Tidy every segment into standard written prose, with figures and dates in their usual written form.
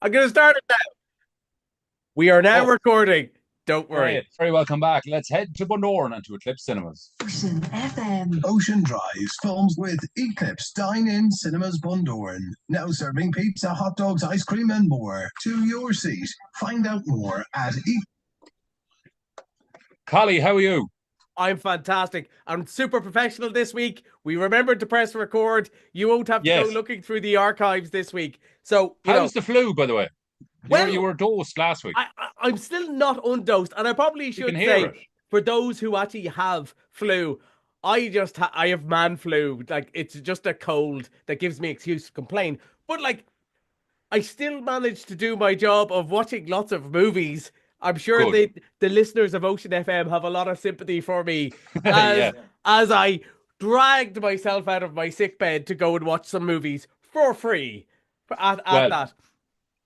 I'm going to start it now. We are now Oh, recording. Don't right. worry. Very welcome back. Let's head to Bundoran and to Eclipse Cinemas. Ocean FM. Ocean Drives films with Eclipse Dine-In Cinemas Bundoran. Now serving pizza, hot dogs, ice cream and more. To your seat. Find out more at Collie, how are you? I'm fantastic. I'm super professional this week. We remembered to press record. You won't have to go Yes. looking through the archives this week. So, How's the flu, by the way? You well, were dosed last week. I'm still not undosed. And I probably You can should hear say, it. for those who actually have flu, I have man flu. Like, it's just a cold that gives me excuse to complain. But, like, I still managed to do my job of watching lots of movies. I'm sure Good. the listeners of Ocean FM have a lot of sympathy for me as Yeah. as I dragged myself out of my sick bed to go and watch some movies for free at Well, that.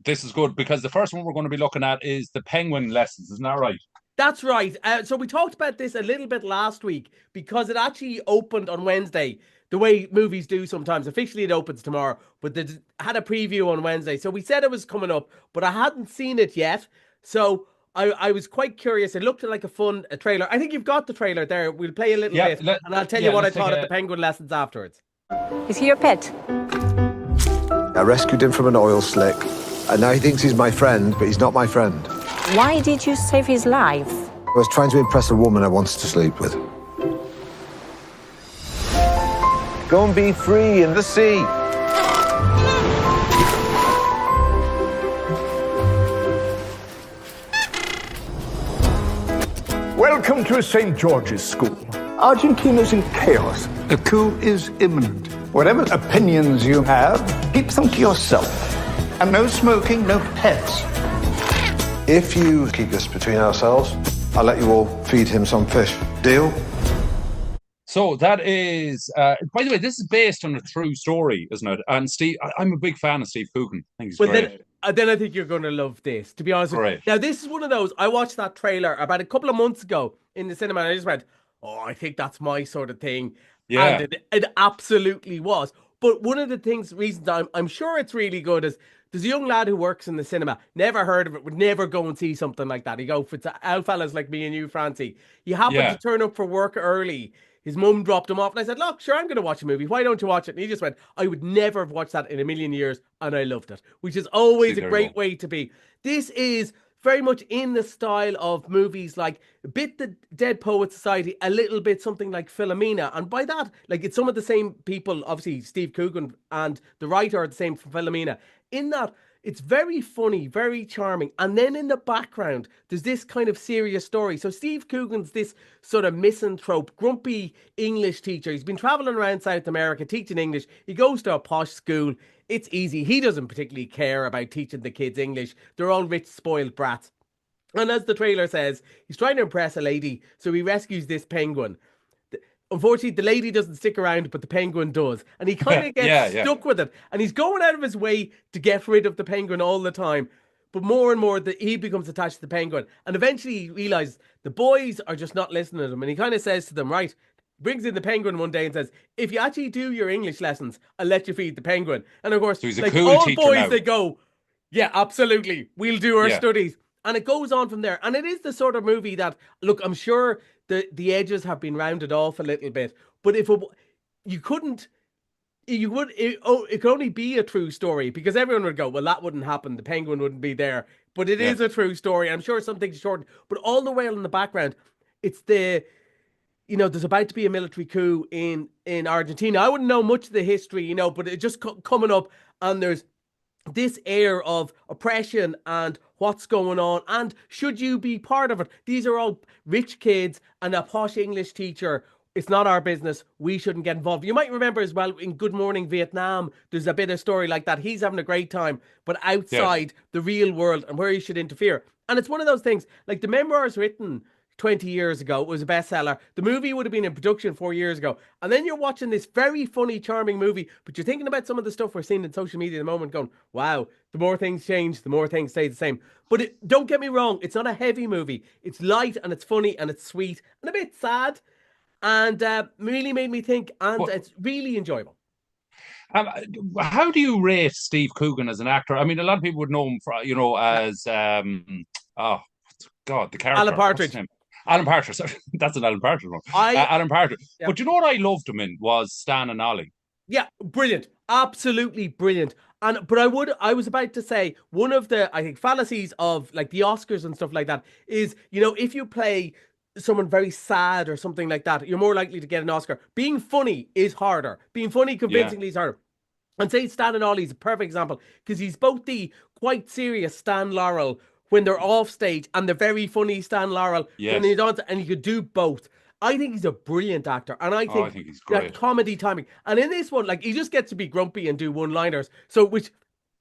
this is good because the first one we're going to be looking at is the penguin lessons. Isn't that right? That's right. So we talked about this a little bit last week because it actually opened on Wednesday, the way movies do sometimes. Officially, it opens tomorrow, but they had a preview on Wednesday. So we said it was coming up, but I hadn't seen it yet. So I was quite curious. It looked like a trailer. I think you've got the trailer there. We'll play a little Yeah. bit, and I'll tell you what I Let's take thought of the a. penguin lessons afterwards. Is he your pet? I rescued him from an oil slick, and now he thinks he's my friend, but he's not my friend. Why did you save his life? I was trying to impress a woman I wanted to sleep with. Go and be free in the sea. Welcome to St. George's School. Argentina's in chaos. A coup is imminent. Whatever opinions you have, keep them to yourself. And no smoking, no pets. If you keep this between ourselves, I'll let you all feed him some fish. Deal? So that is. By the way, this is based on a true story, isn't it? And Steve, I'm a big fan of Steve Coogan. I think he's But great. then I think you're going to love this, to be honest with you. Great. Now, this is one of those, I watched that trailer about a couple of months ago in the cinema, and I just went, oh, I think that's my sort of thing. Yeah. And it absolutely was. But one of the reasons I'm sure it's really good is there's a young lad who works in the cinema, never heard of it, would never go and see something like that. He go, if it's old fellas like me and you, Francie, he happened Yeah. to turn up for work early. His mum dropped him off, and I said, look, sure, I'm going to watch a movie. Why don't you watch it? And he just went, I would never have watched that in a million years, and I loved it, which is always See, a there you great go. way to be. This is very much in the style of movies like a bit the Dead Poet Society, a little bit something like Philomena. And by that, like, it's some of the same people, obviously Steve Coogan and the writer are the same from Philomena, in that it's very funny, very charming. And then in the background, there's this kind of serious story. So Steve Coogan's this sort of misanthrope, grumpy English teacher. He's been traveling around South America teaching English. He goes to a posh school. It's easy. He doesn't particularly care about teaching the kids English. They're all rich, spoiled brats. And as the trailer says, he's trying to impress a lady, so he rescues this penguin. Unfortunately, the lady doesn't stick around, but the penguin does. And he kind of gets Yeah. stuck with it. And he's going out of his way to get rid of the penguin all the time. But more and more, he becomes attached to the penguin. And eventually he realizes the boys are just not listening to him. And he kind of says to them, right, brings in the penguin one day and says, if you actually do your English lessons, I'll let you feed the penguin. And of course, So he's a like cool all teacher boys, now. they go, yeah, absolutely. We'll do our Yeah. studies. And it goes on from there. And it is the sort of movie that, look, I'm sure the edges have been rounded off a little bit. But if you couldn't, it could only be a true story because everyone would go, well, that wouldn't happen. The penguin wouldn't be there. But it Yeah. is a true story. I'm sure some things shortened. But all the way in the background, it's there's about to be a military coup in Argentina. I wouldn't know much of the history, but it's just coming up, and there's this air of oppression and what's going on, and should you be part of it? These are all rich kids and a posh English teacher. It's not our business. We shouldn't get involved. You might remember as well in Good Morning Vietnam, there's a bit of story like that. He's having a great time, but outside the real world and where he should interfere. And it's one of those things, like the memoirs written 20 years ago, it was a bestseller. The movie would have been in production 4 years ago. And then you're watching this very funny, charming movie, but you're thinking about some of the stuff we're seeing in social media at the moment going, wow, the more things change, the more things stay the same. But don't get me wrong, it's not a heavy movie. It's light and it's funny and it's sweet and a bit sad. And really made me think, and What- it's really enjoyable. How do you rate Steve Coogan as an actor? I mean, a lot of people would know him for, as oh God, the Alan character. What's his Partridge. name? Alan Partridge. Sorry. That's an Alan Partridge one. I Alan Partridge. yeah. But you know what I loved him in was Stan and Ollie. Yeah, brilliant. Absolutely brilliant. But I was about to say one of the, I think, fallacies of like the Oscars and stuff like that is, if you play someone very sad or something like that, you're more likely to get an Oscar. Being funny is harder. Being funny convincingly is harder. And say Stan and Ollie is a perfect example because he's both the quite serious Stan Laurel when they're off stage and the very funny Stan Laurel when he's on, and you could do both. I think he's a brilliant actor, and I think he's great. That comedy timing. And in this one, like, he just gets to be grumpy and do one-liners. So, which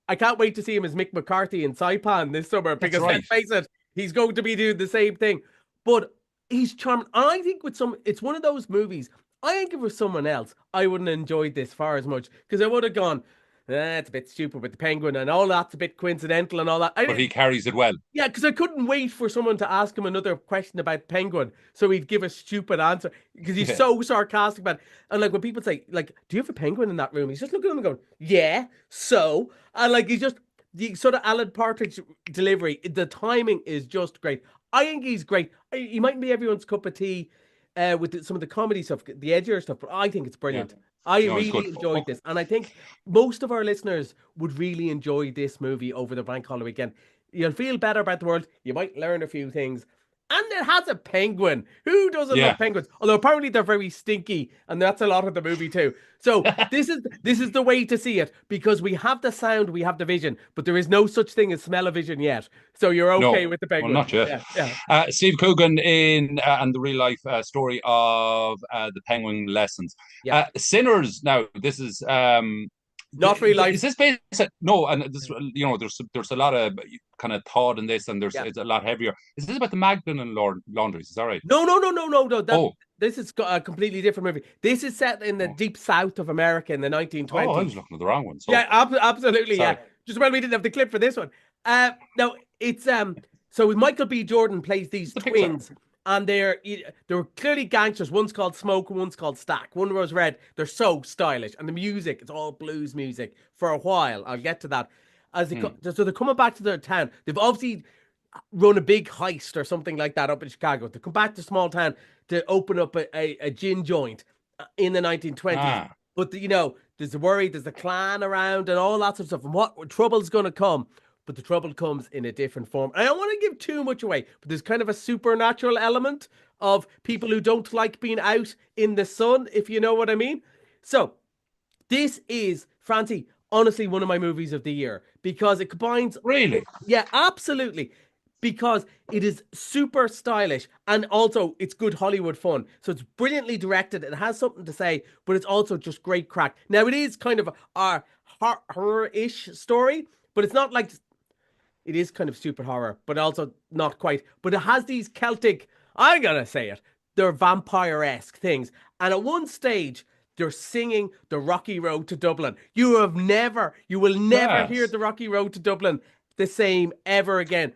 I can't wait to see him as Mick McCarthy in Saipan this summer because let's face it, he's going to be doing the same thing. But he's charming. And I think it's one of those movies. I think if it was someone else, I wouldn't have enjoyed this far as much because I would have gone, it's a bit stupid with the penguin and all that's a bit coincidental and all that. But he carries it well. Yeah, because I couldn't wait for someone to ask him another question about penguin so he'd give a stupid answer because he's so sarcastic about it. And like when people say, like, do you have a penguin in that room? He's just looking at them and going, yeah, so. And like he's just, the sort of Alan Partridge delivery, the timing is just great. I think he's great. He mightn't be everyone's cup of tea with some of the comedy stuff, the edgier stuff, but I think it's brilliant. Yeah. I really enjoyed this. And I think most of our listeners would really enjoy this movie over the bank holiday weekend. You'll feel better about the world. You might learn a few things. And it has a penguin. Who doesn't love penguins? Although apparently they're very stinky, and that's a lot of the movie too. So this is the way to see it because we have the sound, we have the vision, but there is no such thing as smell-o-vision yet. So you're okay with the penguin. Well, not yet. Yeah. Steve Coogan in and the real life story of the Penguin Lessons. Yeah. Sinners. Now this is not real life. Is this based? No, and this, there's a lot of kind of thought in this, and it's a lot heavier. Is this about the Magdalen laundries? Is that right? No. This is a completely different movie. This is set in the deep south of America in the 1920s. Oh, I was looking at the wrong one. So. Yeah, absolutely. Sorry. Yeah, just when we didn't have the clip for this one. No, it's so Michael B. Jordan plays these twins. And they're clearly gangsters. One's called Smoke and one's called Stack. One was red. They're so stylish. And the music, it's all blues music for a while. I'll get to that. So they're coming back to their town. They've obviously run a big heist or something like that up in Chicago. They come back to small town to open up a gin joint in the 1920s. But, there's a worry, there's a clan around and all that sort of stuff. And what trouble's going to come? But the trouble comes in a different form. I don't want to give too much away, but there's kind of a supernatural element of people who don't like being out in the sun, if you know what I mean. So this is, Francie, honestly, one of my movies of the year because it combines... Really? Yeah, absolutely. Because it is super stylish and also it's good Hollywood fun. So it's brilliantly directed. It has something to say, but it's also just great crack. Now, it is kind of a horror-ish story, but it's not like... It is kind of super horror, but also not quite. But it has these Celtic, I'm going to say it, they're vampire-esque things. And at one stage, they're singing the Rocky Road to Dublin. You will never hear the Rocky Road to Dublin the same ever again.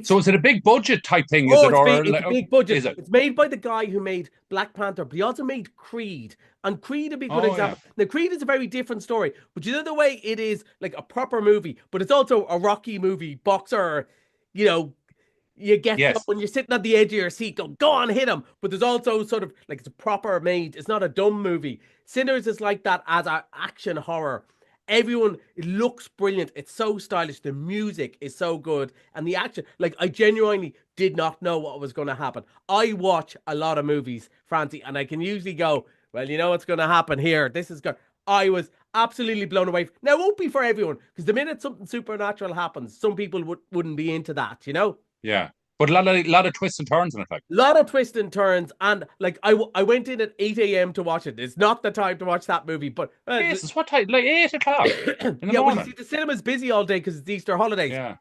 So is it a big budget type thing? It's a big budget. Is it? It's made by the guy who made Black Panther, but he also made Creed. And Creed would be a good example. Yeah. Now, Creed is a very different story, but you know the way it is like a proper movie, but it's also a Rocky movie, boxer, you get up when you're sitting at the edge of your seat, go on, hit him. But there's also sort of like it's a proper made, it's not a dumb movie. Sinners is like that as an action horror. Everyone, it looks brilliant. It's so stylish. The music is so good. And the action, like I genuinely did not know what was going to happen. I watch a lot of movies, Francie, and I can usually go, well, you know what's going to happen here. This is good. I was absolutely blown away. Now, it won't be for everyone, because the minute something supernatural happens, some people wouldn't be into that, Yeah. But a lot of twists and turns in effect. A lot of twists and turns, and like I went in at 8 a.m. to watch it. It's not the time to watch that movie, but Jesus, what time? Like 8 o'clock in the morning. Well, see, the cinema's busy all day because it's Easter holidays. Yeah.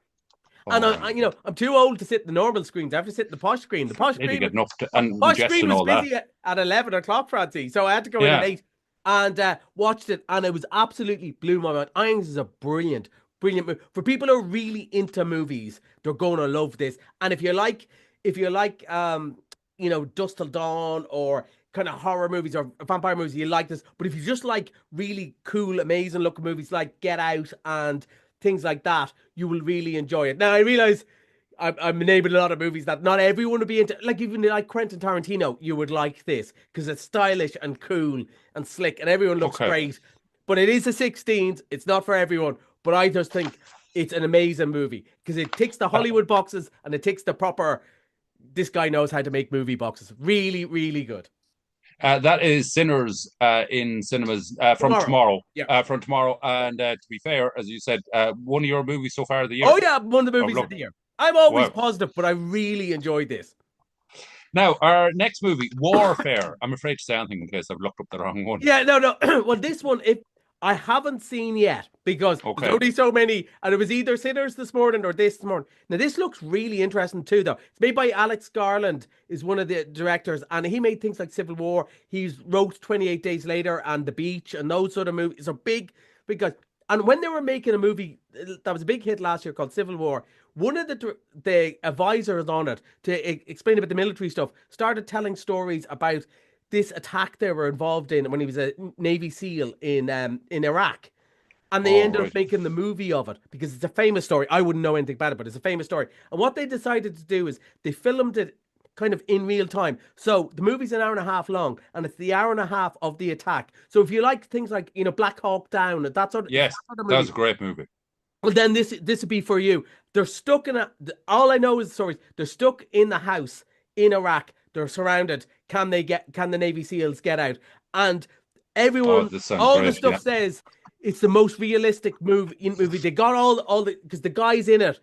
And I'm too old to sit in the normal screens. I have to sit in the posh screen. The posh screen, get enough and posh screen and all was busy at 11 o'clock, Francie. So I had to go in at 8 and watched it, and it was absolutely blew my mind. I think this is a brilliant movie for people who are really into movies. They're going to love this. And if you like, Dusk Till Dawn or kind of horror movies or vampire movies, you like this. But if you just like really cool, amazing looking movies like Get Out and things like that, you will really enjoy it. Now, I realize I'm naming a lot of movies that not everyone would be into. Like, even like Quentin Tarantino, you would like this because it's stylish and cool and slick and everyone looks great. But it is a 16s. It's not for everyone. But I just think it's an amazing movie because it ticks the Hollywood boxes and it ticks the proper, this guy knows how to make movie boxes. Really, really good. That is Sinners in cinemas from tomorrow. From tomorrow. And to be fair, as you said, one of your movies so far of the year. Oh, yeah, one of the movies of the year. I'm always positive, but I really enjoyed this. Now, our next movie, Warfare. I'm afraid to say anything in case I've looked up the wrong one. Yeah, no. Well, this one, I haven't seen yet because there's only so many, and it was either Sinners this morning or this morning. Now, this looks really interesting too, though. It's made by Alex Garland, is one of the directors, and he made things like Civil War. He wrote 28 Days Later and The Beach, and those sort of movies are big because. And when they were making a movie that was a big hit last year called Civil War, one of the advisors on it to explain about the military stuff started telling stories about this attack they were involved in when he was a Navy SEAL in Iraq. And they ended up making the movie of it because it's a famous story. I wouldn't know anything about it, but it's a famous story. And what they decided to do is they filmed it kind of in real time. So the movie's an hour and a half long, and it's the hour and a half of the attack. So if you like things like, Black Hawk Down, that sort of that was a great movie. Well, then this would be for you. They're stuck in all I know is the stories. They're stuck in the house in Iraq. They're surrounded. Can the Navy SEALs get out? And everyone, the stuff says it's the most realistic movie. They got all the, because the guys in it,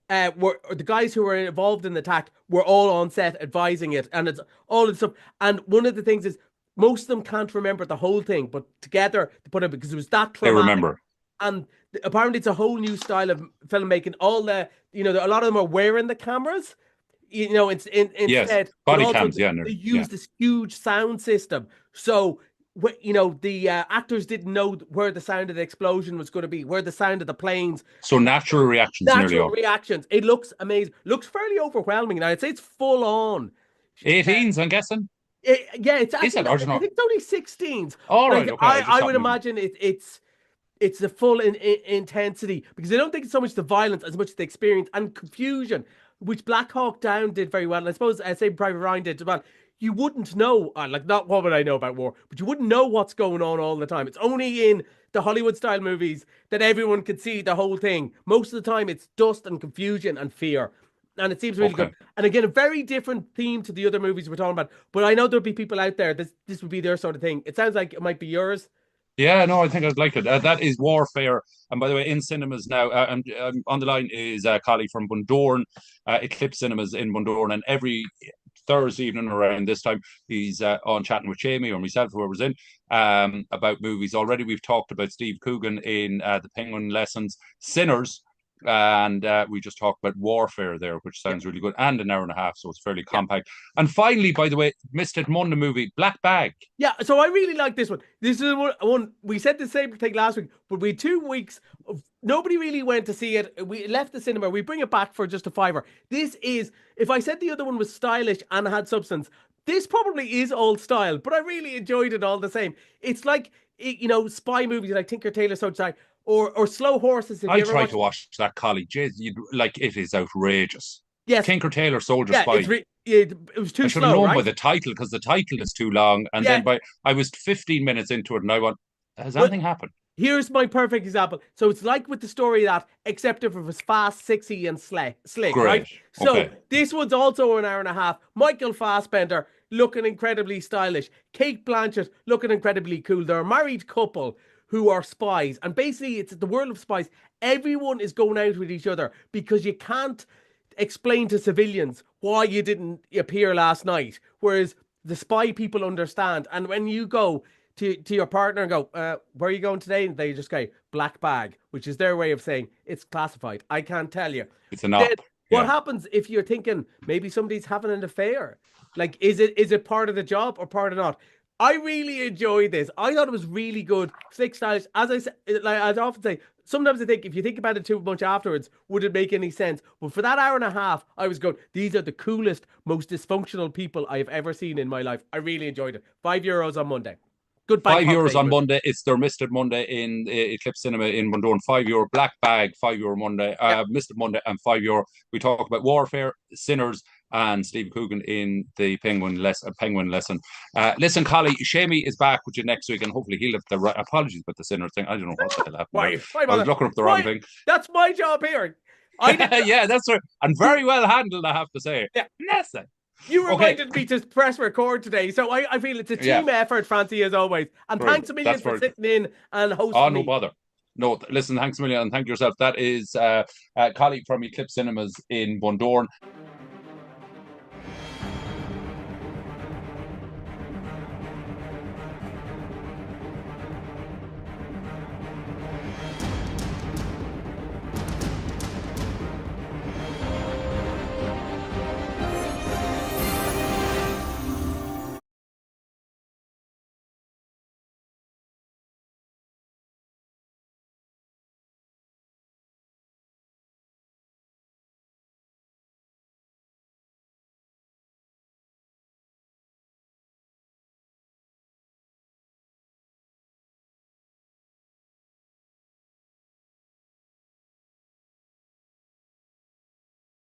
the guys who were involved in the attack were all on set advising it, and it's all the stuff. And one of the things is most of them can't remember the whole thing, but together they put it because it was that traumatic. They remember. And apparently it's a whole new style of filmmaking. All the, a lot of them are wearing the cameras, instead. Body cams, they use this huge sound system. So, the actors didn't know where the sound of the explosion was going to be, where the sound of the planes. So natural reactions. It looks amazing. Looks fairly overwhelming. Now, I'd say it's full on. 18s, I'm guessing. It's actually, I think it's only 16s. All right, okay. I would imagine it's the full intensity, because I don't think it's so much the violence as much the experience and confusion, which Black Hawk Down did very well. And I suppose Saving Private Ryan did as well. You wouldn't know, not what would I know about war, but you wouldn't know what's going on all the time. It's only in the Hollywood style movies that everyone could see the whole thing. Most of the time it's dust and confusion and fear. And it seems really good. And again, a very different theme to the other movies we're talking about. But I know there'll be people out there, this would be their sort of thing. It sounds like it might be yours. Yeah, no, I think I'd like it. That is Warfare. And by the way, in cinemas now, on the line is Collie from Bundoran, Eclipse Cinemas in Bundoran. And every Thursday evening around this time, he's on chatting with Seamie or myself, whoever's in, about movies. Already we've talked about Steve Coogan in The Penguin Lessons, Sinners, and we just talked about Warfare there, which sounds really good, and an hour and a half, so it's fairly compact. And finally, by the way, missed it Monday movie, Black Bag. Yeah, so I really like this one. This is one we said the same thing last week, but we had 2 weeks of nobody really went to see it. We left the cinema. We bring it back for just a $5. This is, if I said the other one was stylish and had substance, this probably is old style, but I really enjoyed it all the same. It's like, spy movies like Tinker Tailor Soldier Spy or Slow Horses. I tried to watch that, Collie. Jeez, it is outrageous. Yes. Tinker Tailor Soldier Spy. It was too slow, I should have known by the title, because the title is too long. And then I was 15 minutes into it and I went, has anything happened? Here's my perfect example. So it's like with the story that, except if it was fast, sexy, and slick, Great. right? So this one's also an hour and a half. Michael Fassbender looking incredibly stylish. Kate Blanchett looking incredibly cool. They're a married couple who are spies. And basically, it's the world of spies. Everyone is going out with each other because you can't explain to civilians why you didn't appear last night. Whereas the spy people understand. And when you go to your partner and go, where are you going today? And they just go, black bag, which is their way of saying it's classified. I can't tell you. It's an op. What happens if you're thinking maybe somebody's having an affair? Like, is it part of the job or part of not? I really enjoyed this. I thought it was really good. 6 stars. As I said, like as I often say, sometimes I think if you think about it too much afterwards, would it make any sense? But for that hour and a half, I was going, these are the coolest, most dysfunctional people I have ever seen in my life. I really enjoyed it. €5 on Monday. Good bank €5 on holiday. Monday. It's their Misted Monday in Eclipse Cinema in Bundoran. €5 Black Bag, €5 Monday, Misted Monday, and €5. We talk about Warfare, Sinners, and Steve Coogan in the Penguin lesson. Listen, Collie, Seamie is back with you next week, and hopefully he'll have the right. Apologies about the Sinners thing. I don't know what the hell happened. Why I was looking up the wrong thing. That's my job here. Yeah, that's right. And very well handled, I have to say. Yeah. Listen. You reminded me to press record today, so I feel it's a team effort, Francie, as always. And thanks a million for sitting in and hosting me. No bother. No, listen, thanks a million, and thank yourself. That is Collie from Eclipse Cinemas in Bundoran.